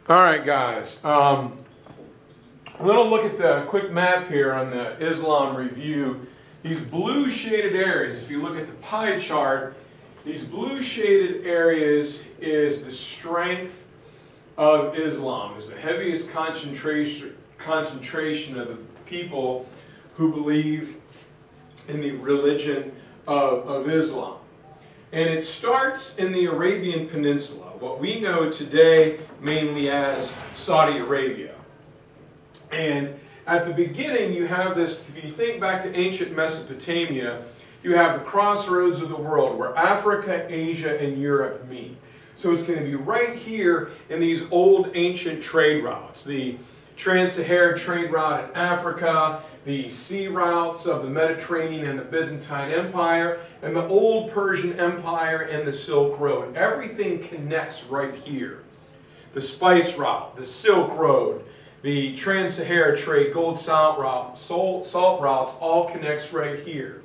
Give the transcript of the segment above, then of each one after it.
All right, guys. A little look at the quick map here on the Islam Review. These blue shaded areas, if you look at the pie chart, these blue shaded areas is the strength of Islam, is the heaviest concentration of the people who believe in the religion of Islam. And it starts in the Arabian Peninsula, what we know today mainly as Saudi Arabia. And at the beginning you have this, if you think back to ancient Mesopotamia, you have the crossroads of the world where Africa, Asia, and Europe meet. So it's going to be right here in these old ancient trade routes. The Trans-Saharan trade route in Africa, the sea routes of the Mediterranean and the Byzantine Empire, and the old Persian Empire and the Silk Road. Everything connects right here. The spice route, the Silk Road, the Trans-Saharan trade, gold salt routes, all connects right here.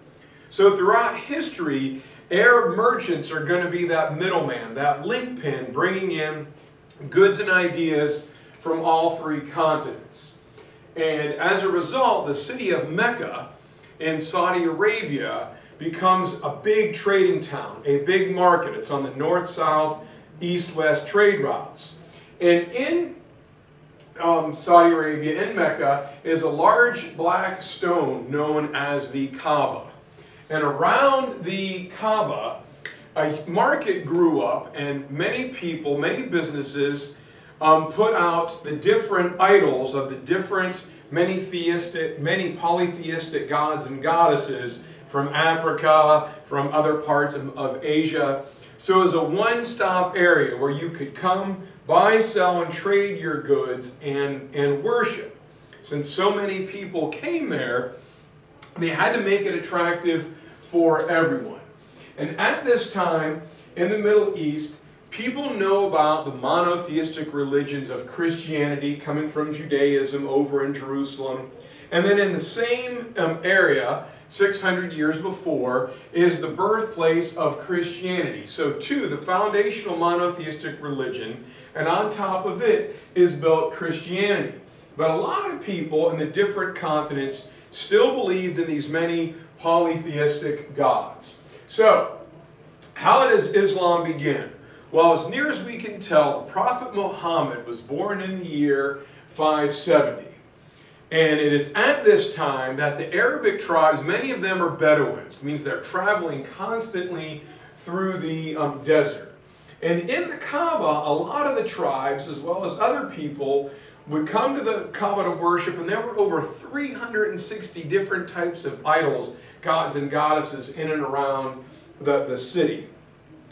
So throughout history, Arab merchants are going to be that middleman, that link pin, bringing in goods and ideas from all three continents. And as a result, the city of Mecca in Saudi Arabia becomes a big trading town, a big market. It's on the north-south, east-west trade routes. And in Saudi Arabia, in Mecca, is a large black stone known as the Kaaba. And around the Kaaba, a market grew up, and many people, many businesses put out the different idols of the different many polytheistic gods and goddesses from Africa, from other parts of Asia. So it was a one-stop area where you could come, buy, sell, and trade your goods and worship. Since so many people came there, they had to make it attractive for everyone. And at this time, in the Middle East, people know about the monotheistic religions of Christianity coming from Judaism over in Jerusalem. And then in the same area, 600 years before, is the birthplace of Christianity. So too, the foundational monotheistic religion, and on top of it is built Christianity. But a lot of people in the different continents still believed in these many polytheistic gods. So, how does Islam begin? Well, as near as we can tell, the Prophet Muhammad was born in the year 570. And it is at this time that the Arabic tribes, many of them are Bedouins. It means they're traveling constantly through the desert. And in the Kaaba, a lot of the tribes, as well as other people, would come to the Kaaba to worship, and there were over 360 different types of idols, gods and goddesses in and around the city.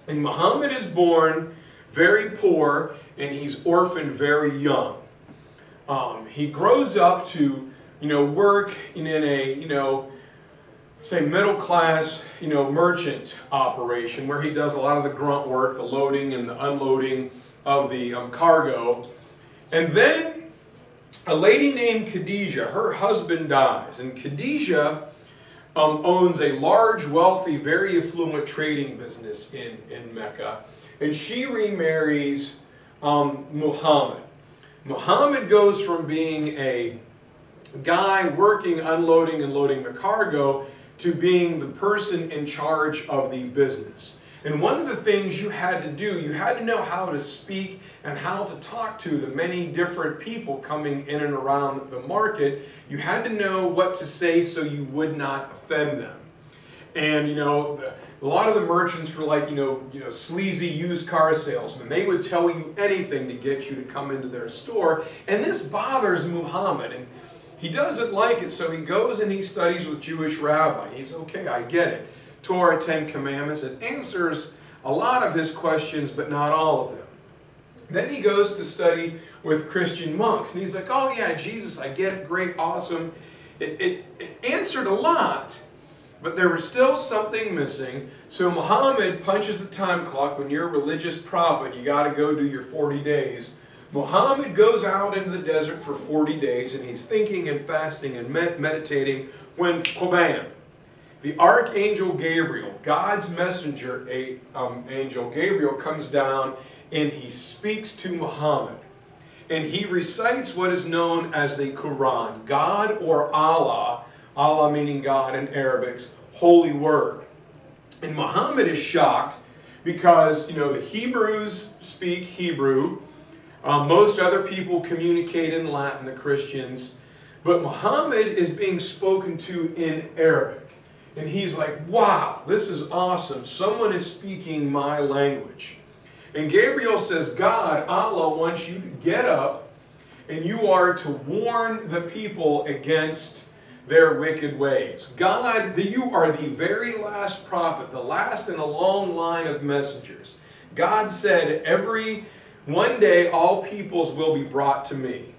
And Muhammad is born very poor, and he's orphaned very young. He grows up to, work in a, say middle-class, merchant operation where he does a lot of the grunt work, the loading and the unloading of the cargo. And then a lady named Khadijah, her husband dies, and Khadijah owns a large, wealthy, very affluent trading business in Mecca, and she remarries Muhammad. Muhammad goes from being a guy working, unloading and loading the cargo to being the person in charge of the business. And one of the things you had to do, you had to know how to speak and how to talk to the many different people coming in and around the market. You had to know what to say so you would not offend them. And a lot of the merchants were like, sleazy used car salesmen. They would tell you anything to get you to come into their store. And this bothers Muhammad. And he doesn't like it, so he goes and he studies with Jewish rabbi. He's okay, I get it. Torah, 10 Commandments. It answers a lot of his questions, but not all of them. Then he goes to study with Christian monks. And he's like, oh yeah, Jesus, I get it, great, awesome. It answered a lot, but there was still something missing. So Muhammad punches the time clock. When you're a religious prophet, you got to go do your 40 days. Muhammad goes out into the desert for 40 days, and he's thinking and fasting and meditating when, bam, the Archangel Gabriel, God's messenger angel Gabriel, comes down and he speaks to Muhammad. and he recites what is known as the Quran, God or Allah, Allah meaning God in Arabic's holy word. And Muhammad is shocked because, the Hebrews speak Hebrew. Most other people communicate in Latin, the Christians. But Muhammad is being spoken to in Arabic. And he's like, wow, this is awesome. Someone is speaking my language. And Gabriel says, God, Allah wants you to get up and you are to warn the people against their wicked ways. God, you are the very last prophet, the last in a long line of messengers. God said, one day all peoples will be brought to me.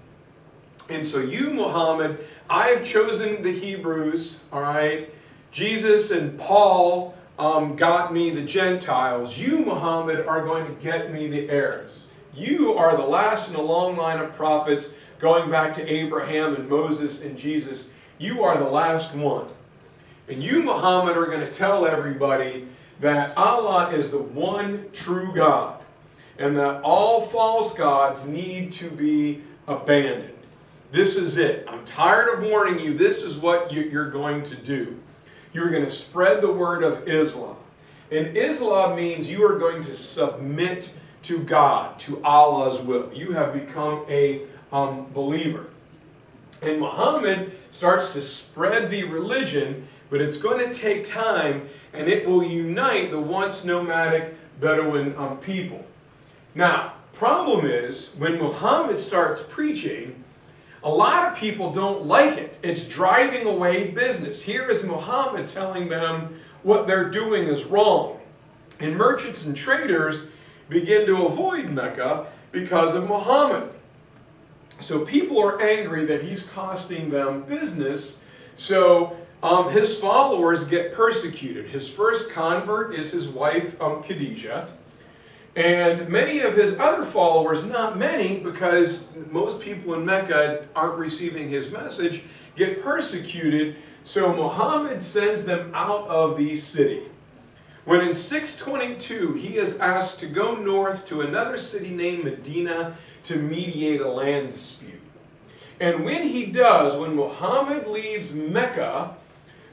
And so you, Muhammad, I have chosen the Hebrews, all right? Jesus and Paul got me the Gentiles. You, Muhammad, are going to get me the Arabs. You are the last in a long line of prophets going back to Abraham and Moses and Jesus. You are the last one. And you, Muhammad, are going to tell everybody that Allah is the one true God and that all false gods need to be abandoned. This is it. I'm tired of warning you. This is what you're going to do. You're going to spread the word of Islam. And Islam means you are going to submit to God, to Allah's will. You have become a believer. And Muhammad starts to spread the religion, but it's going to take time, and it will unite the once nomadic Bedouin people. Now, problem is, when Muhammad starts preaching, a lot of people don't like it. It's driving away business. Here is Muhammad telling them what they're doing is wrong. And merchants and traders begin to avoid Mecca because of Muhammad. So people are angry that he's costing them business. So his followers get persecuted. His first convert is his wife, Khadijah. And many of his other followers, not many, because most people in Mecca aren't receiving his message, get persecuted. So Muhammad sends them out of the city. When in 622, he is asked to go north to another city named Medina to mediate a land dispute. And when he does, when Muhammad leaves Mecca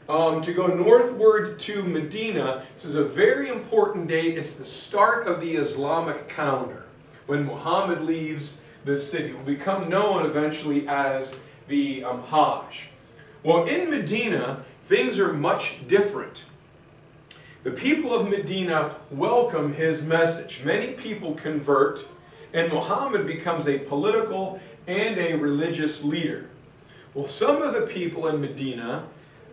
to go northward to Medina, this is a very important date. It's the start of the Islamic calendar. When Muhammad leaves the city, it will become known eventually as the Hajj. Well, in Medina, things are much different. The people of Medina welcome his message. Many people convert, and Muhammad becomes a political and a religious leader. Well, some of the people in Medina,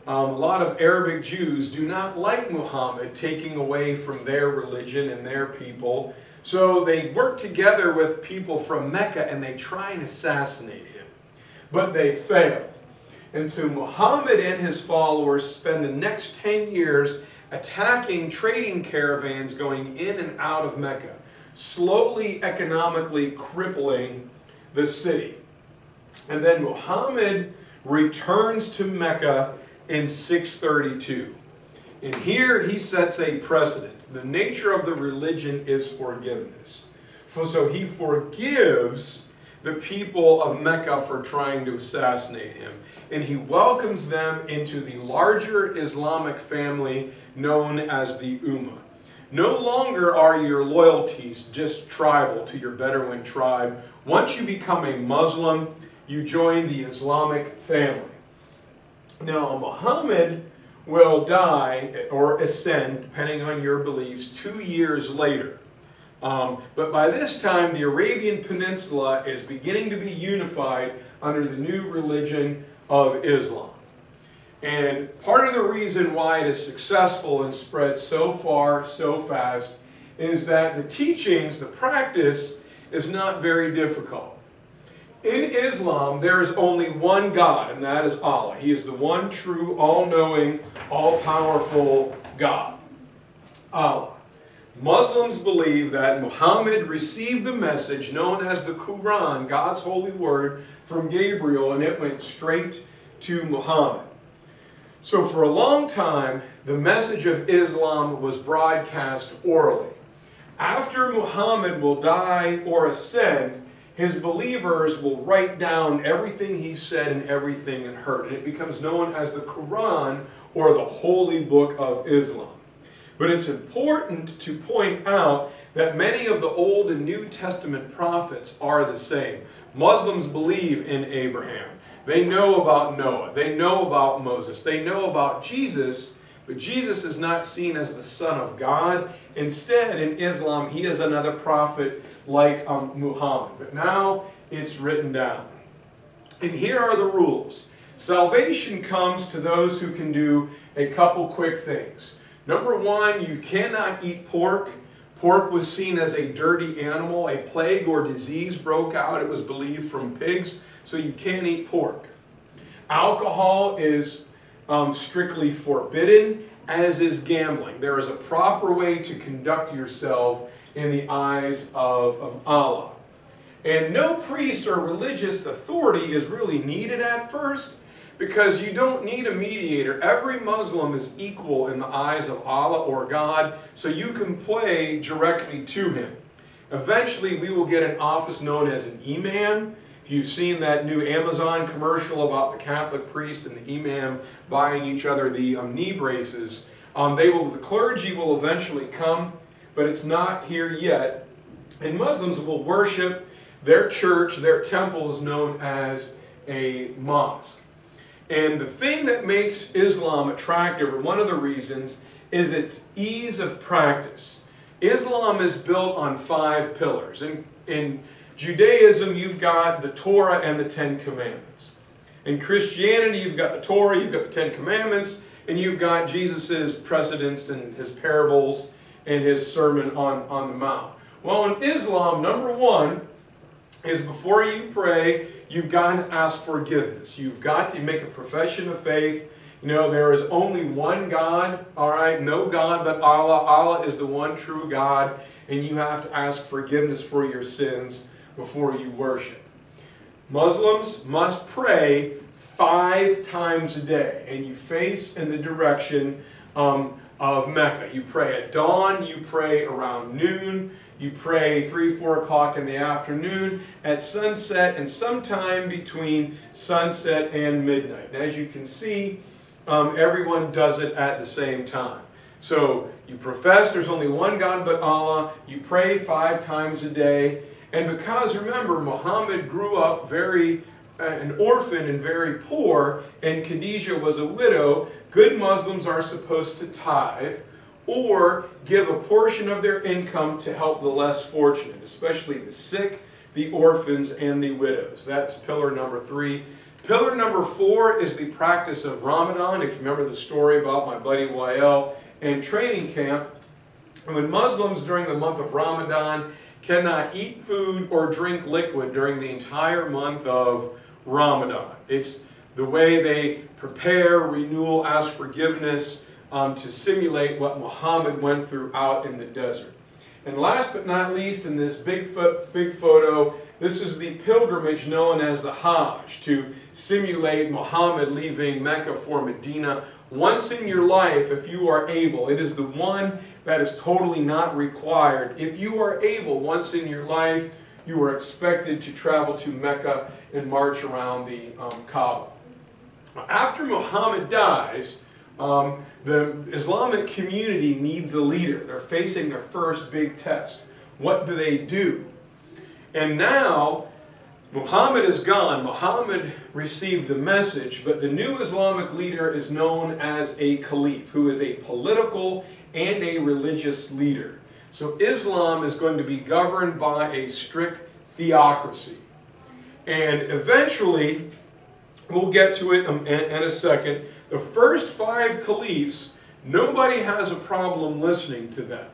a lot of Arabic Jews, do not like Muhammad taking away from their religion and their people. So they work together with people from Mecca and they try and assassinate him. But they fail. And so Muhammad and his followers spend the next 10 years attacking trading caravans going in and out of Mecca, slowly economically crippling the city. And then Muhammad returns to Mecca in 632. And here he sets a precedent. The nature of the religion is forgiveness. So he forgives the people of Mecca for trying to assassinate him. And he welcomes them into the larger Islamic family known as the Ummah. No longer are your loyalties just tribal to your Bedouin tribe. Once you become a Muslim, you join the Islamic family. Now, Muhammad will die or ascend, depending on your beliefs, 2 years later. But by this time, the Arabian Peninsula is beginning to be unified under the new religion of Islam. And part of the reason why it is successful and spread so far, so fast, is that the teachings, the practice, is not very difficult. In Islam, there is only one God, and that is Allah. He is the one true, all-knowing, all-powerful God. Allah. Muslims believe that Muhammad received the message known as the Quran, God's holy word, from Gabriel, and it went straight to Muhammad. So for a long time, the message of Islam was broadcast orally. After Muhammad will die or ascend, his believers will write down everything he said and everything it heard. And it becomes known as the Quran, or the Holy Book of Islam. But it's important to point out that many of the Old and New Testament prophets are the same. Muslims believe in Abraham. They know about Noah. They know about Moses. They know about Jesus, but Jesus is not seen as the Son of God. Instead, in Islam, he is another prophet like Muhammad. But now it's written down. And here are the rules. Salvation comes to those who can do a couple quick things. Number one, you cannot eat pork. Pork was seen as a dirty animal. A plague or disease broke out, it was believed, from pigs, so you can't eat pork. Alcohol is strictly forbidden, as is gambling. There is a proper way to conduct yourself in the eyes of Allah. And no priest or religious authority is really needed at first, because you don't need a mediator. Every Muslim is equal in the eyes of Allah or God, so you can pray directly to him. Eventually, we will get an office known as an imam. If you've seen that new Amazon commercial about the Catholic priest and the imam buying each other the knee braces, the clergy will eventually come, but it's not here yet. And Muslims will worship their church, their temple is known as a mosque. And the thing that makes Islam attractive, or one of the reasons, is its ease of practice. Islam is built on 5 pillars. In Judaism, you've got the Torah and the 10 Commandments. In Christianity, you've got the Torah, you've got the 10 Commandments, and you've got Jesus' precedents and his parables and his Sermon on the Mount. Well, in Islam, number one is before you pray, you've got to ask forgiveness. You've got to make a profession of faith. You know, there is only one God, all right? No God but Allah. Allah is the one true God, and you have to ask forgiveness for your sins before you worship. Muslims must pray 5 times a day, and you face in the direction of Mecca. You pray at dawn, you pray around noon, you pray 3, 4 o'clock in the afternoon, at sunset, and sometime between sunset and midnight. And as you can see, everyone does it at the same time. So you profess there's only one God but Allah, you pray 5 times a day, and because, remember, Muhammad grew up an orphan and very poor, and Khadijah was a widow, good Muslims are supposed to tithe, or give a portion of their income to help the less fortunate, especially the sick, the orphans, and the widows. That's pillar number 3. Pillar number 4 is the practice of Ramadan. If you remember the story about my buddy Wael and training camp, when Muslims during the month of Ramadan cannot eat food or drink liquid during the entire month of Ramadan. It's the way they prepare, renewal, ask forgiveness, to simulate what Muhammad went through out in the desert. And last but not least, in this big photo, this is the pilgrimage known as the Hajj, to simulate Muhammad leaving Mecca for Medina. Once in your life, if you are able, it is the one that is totally not required. If you are able, once in your life, you are expected to travel to Mecca and march around the Kaaba. After Muhammad dies, the Islamic community needs a leader. They're facing their first big test. What do? And now, Muhammad is gone. Muhammad received the message, but the new Islamic leader is known as a caliph, who is a political and a religious leader. So Islam is going to be governed by a strict theocracy. And eventually, we'll get to it in a second, the first 5 caliphs, nobody has a problem listening to them.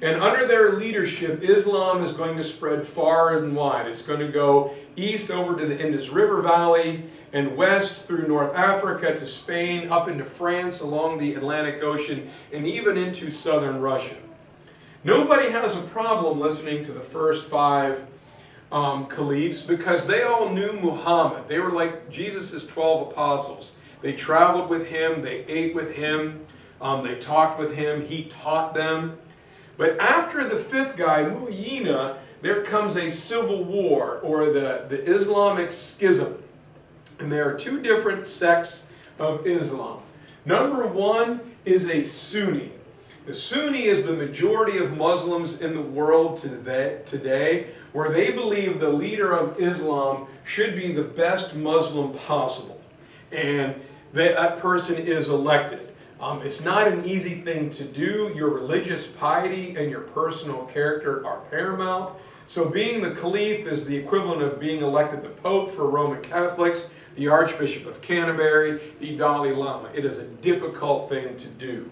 And under their leadership, Islam is going to spread far and wide. It's going to go east over to the Indus River Valley and west through North Africa to Spain, up into France along the Atlantic Ocean, and even into southern Russia. Nobody has a problem listening to the first 5 caliphs because they all knew Muhammad. They were like Jesus' 12 apostles. They traveled with him, they ate with him, they talked with him, he taught them. But after the 5th guy, Mu'ayyina, there comes a civil war, or the Islamic schism. And there are two different sects of Islam. Number one is a Sunni. The Sunni is the majority of Muslims in the world today, where they believe the leader of Islam should be the best Muslim possible. And that person is elected. It's not an easy thing to do. Your religious piety and your personal character are paramount. So being the caliph is the equivalent of being elected the Pope for Roman Catholics, the Archbishop of Canterbury, the Dalai Lama. It is a difficult thing to do.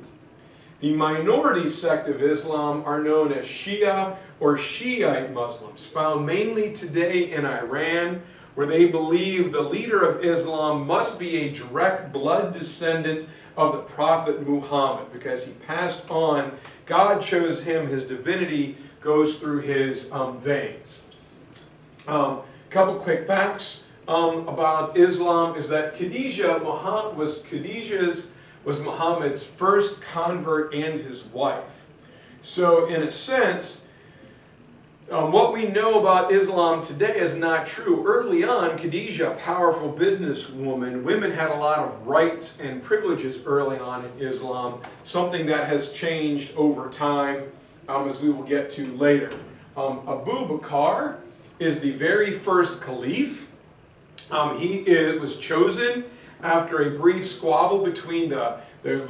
The minority sect of Islam are known as Shia or Shiite Muslims, found mainly today in Iran, where they believe the leader of Islam must be a direct blood descendant of the Prophet Muhammad, because he passed on, God chose him, his divinity goes through his veins. Couple quick facts about Islam is that Khadija was Muhammad's first convert and his wife. So in a sense, what we know about Islam today is not true. Early on, Khadija, a powerful businesswoman, women had a lot of rights and privileges early on in Islam, something that has changed over time, as we will get to later. Abu Bakr is the very first caliph. He was chosen after a brief squabble between the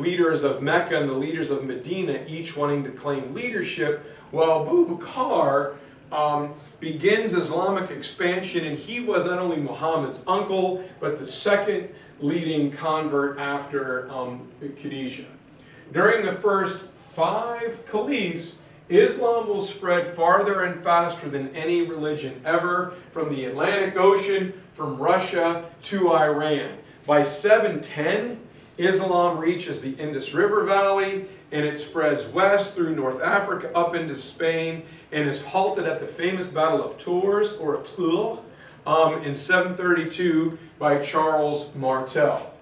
leaders of Mecca and the leaders of Medina, each wanting to claim leadership. Well, Abu Bakr begins Islamic expansion, and he was not only Muhammad's uncle, but the second leading convert after Khadija. During the first 5 caliphs, Islam will spread farther and faster than any religion ever, from the Atlantic Ocean, from Russia to Iran. By 710, Islam reaches the Indus River Valley, and it spreads west through North Africa up into Spain, and is halted at the famous Battle of Tours, or Tours, in 732 by Charles Martel.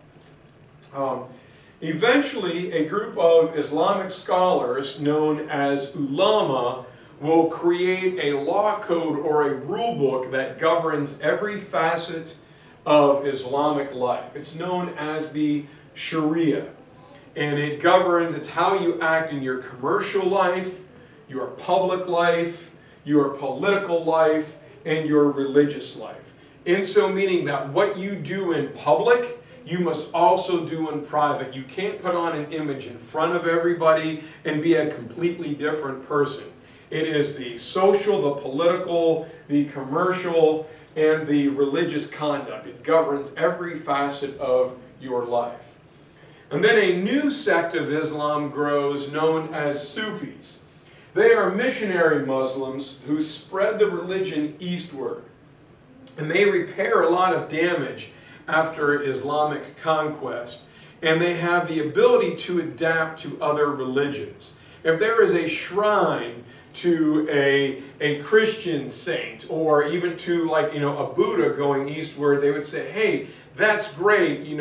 Eventually, a group of Islamic scholars known as ulama will create a law code or a rule book that governs every facet of Islamic life. It's known as the Sharia, and it governs, it's how you act in your commercial life, your public life, your political life, and your religious life. And so meaning that what you do in public, you must also do in private. You can't put on an image in front of everybody and be a completely different person. It is the social, the political, the commercial, and the religious conduct. It governs every facet of your life. And then a new sect of Islam grows known as Sufis. They are missionary Muslims who spread the religion eastward. And they repair a lot of damage after Islamic conquest. And they have the ability to adapt to other religions. If there is a shrine to a Christian saint, or even to, like, a Buddha going eastward, they would say, hey, that's great,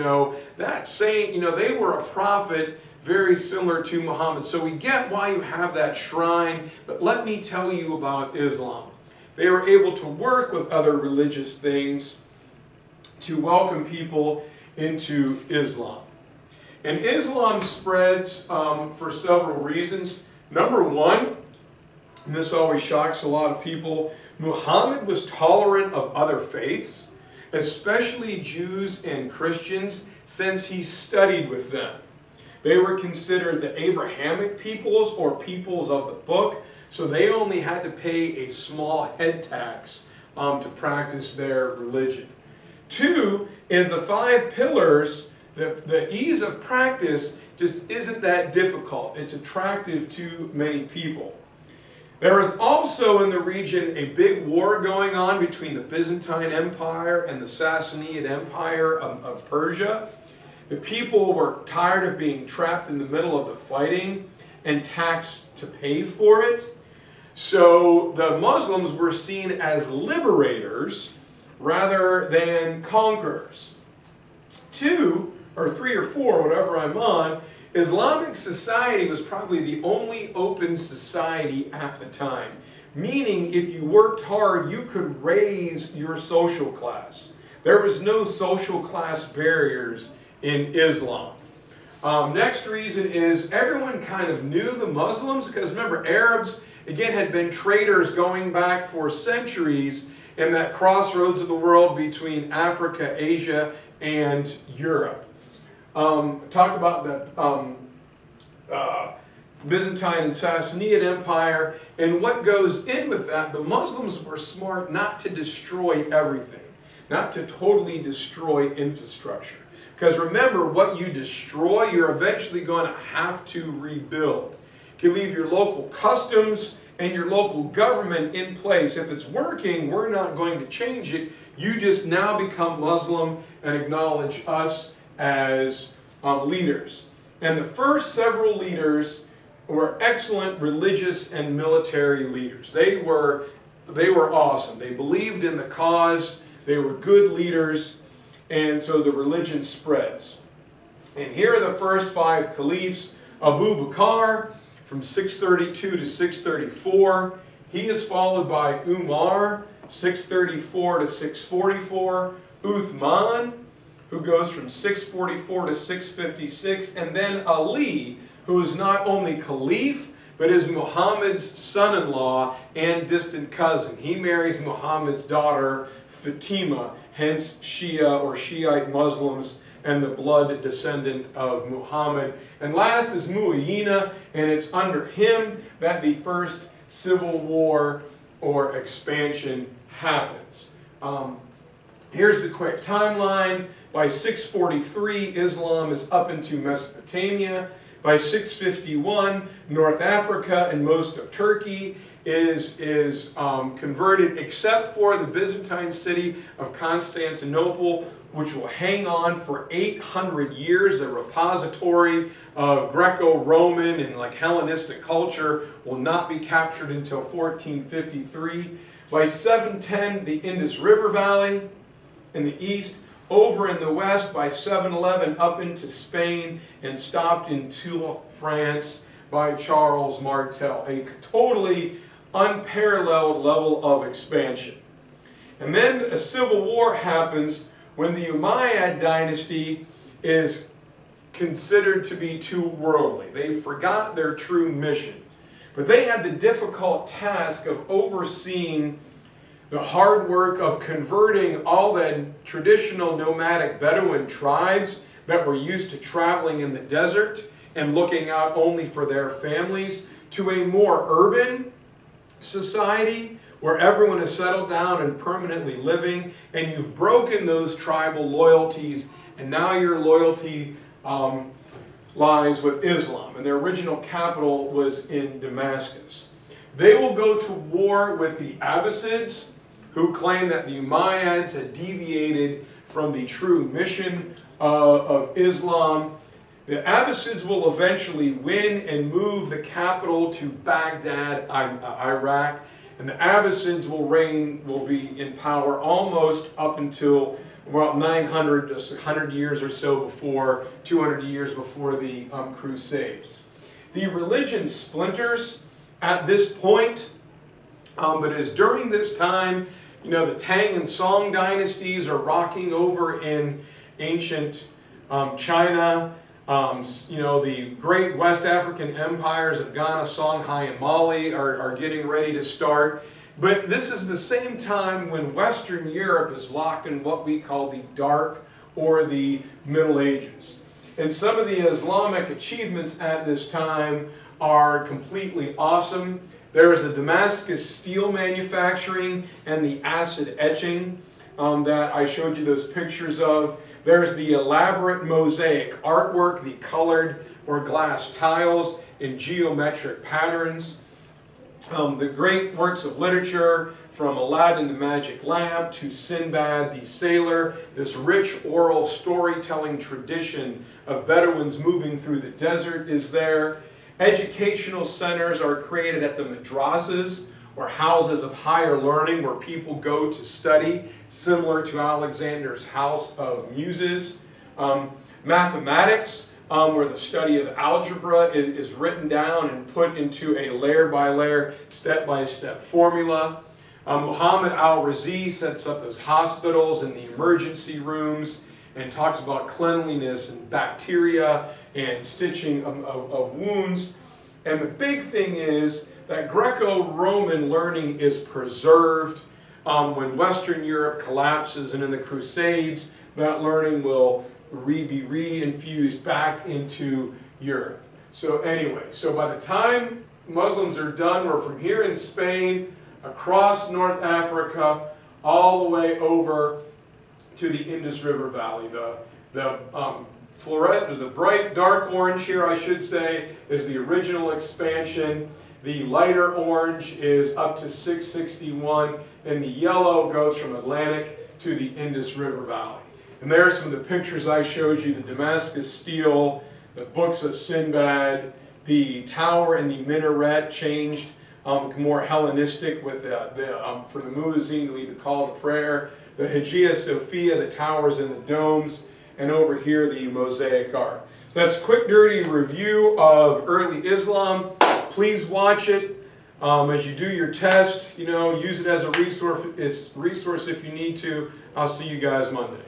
that saint, they were a prophet very similar to Muhammad. So we get why you have that shrine, but let me tell you about Islam. They were able to work with other religious things to welcome people into Islam. And Islam spreads for several reasons. Number one, and this always shocks a lot of people, Muhammad was tolerant of other faiths, especially Jews and Christians, since he studied with them. They were considered the Abrahamic peoples, or peoples of the book, so they only had to pay a small head tax to practice their religion. 2 is the 5 pillars. The ease of practice just isn't that difficult. It's attractive to many people. There was also in the region a big war going on between the Byzantine Empire and the Sassanid Empire of Persia. The people were tired of being trapped in the middle of the fighting and taxed to pay for it. So the Muslims were seen as liberators rather than conquerors. 2, or 3 or 4, whatever I'm on, Islamic society was probably the only open society at the time. meaning if you worked hard, you could raise your social class. There was no social class barriers in Islam. Next reason is everyone kind of knew the Muslims, because remember, Arabs, again, had been traders going back for centuries in that crossroads of the world between Africa, Asia, and Europe. Talk about the Byzantine and Sassanid Empire, and what goes in with that. The Muslims were smart not to destroy everything, not to totally destroy infrastructure. Because remember, what you destroy, you're eventually going to have to rebuild. You can leave your local customs and your local government in place. If it's working, we're not going to change it. You just now become Muslim and acknowledge us as leaders. And the first several leaders were excellent religious and military leaders. They were awesome. They believed in the cause. They were good leaders. And so the religion spreads. And here are the first 5 caliphs. Abu Bakr from 632 to 634. He is followed by Umar, 634 to 644. Uthman, who goes from 644 to 656. And then Ali, who is not only caliph, but is Muhammad's son-in-law and distant cousin. He marries Muhammad's daughter, Fatima, hence Shia or Shiite Muslims and the blood descendant of Muhammad. And last is Muayyina, and it's under him that the first civil war or expansion happens. Here's the quick timeline. By 643, Islam is up into Mesopotamia. By 651, North Africa and most of Turkey is converted, except for the Byzantine city of Constantinople, which will hang on for 800 years. The repository of Greco-Roman and like Hellenistic culture will not be captured until 1453. By 710, the Indus River Valley in the east. Over in the west by 711 up into Spain and stopped in Toul, France by Charles Martel. A totally unparalleled level of expansion. And then a civil war happens when the Umayyad dynasty is considered to be too worldly. They forgot their true mission. But they had the difficult task of overseeing the hard work of converting all the traditional nomadic Bedouin tribes that were used to traveling in the desert and looking out only for their families to a more urban society where everyone is settled down and permanently living, and you've broken those tribal loyalties, and now your loyalty lies with Islam. And their original capital was in Damascus. They will go to war with the Abbasids, who claim that the Umayyads had deviated from the true mission of Islam. The Abbasids will eventually win and move the capital to Baghdad, Iraq, and the Abbasids will be in power almost up until about 900 to 100 years or so before, 200 years before the Crusades. The religion splinters at this point, but it is during this time, you know, the Tang and Song dynasties are rocking over in ancient China. You know, the great West African empires of Ghana, Songhai, and Mali are getting ready to start. But this is the same time when Western Europe is locked in what we call the Dark or the Middle Ages. And some of the Islamic achievements at this time are completely awesome. There's the Damascus steel manufacturing and the acid etching that I showed you those pictures of. There's the elaborate mosaic artwork, the colored or glass tiles in geometric patterns. The great works of literature from Aladdin the Magic Lamp to Sinbad the Sailor, this rich oral storytelling tradition of Bedouins moving through the desert is there. Educational centers are created at the madrasas, or houses of higher learning where people go to study, similar to Alexander's House of Muses. Mathematics where the study of algebra is written down and put into a layer-by-layer, step-by-step formula. Muhammad al-Razi sets up those hospitals and the emergency rooms and talks about cleanliness and bacteria and stitching of wounds. And the big thing is that Greco-Roman learning is preserved. When Western Europe collapses and in the Crusades, that learning will be re-infused back into Europe. So anyway, so by the time Muslims are done, we're from here in Spain, across North Africa, all the way over to the Indus River Valley. The bright dark orange here, I should say, is the original expansion. The lighter orange is up to 661, and the yellow goes from Atlantic to the Indus River Valley. And there are some of the pictures I showed you, the Damascus steel, the books of Sinbad, the tower and the minaret changed more Hellenistic with for the Muezzin to lead the call to prayer, the Hagia Sophia, the towers and the domes, and over here the Mosaic Ark. So that's a quick dirty review of early Islam. Please watch it as you do your test. Use it as a resource if you need to. I'll see you guys Monday.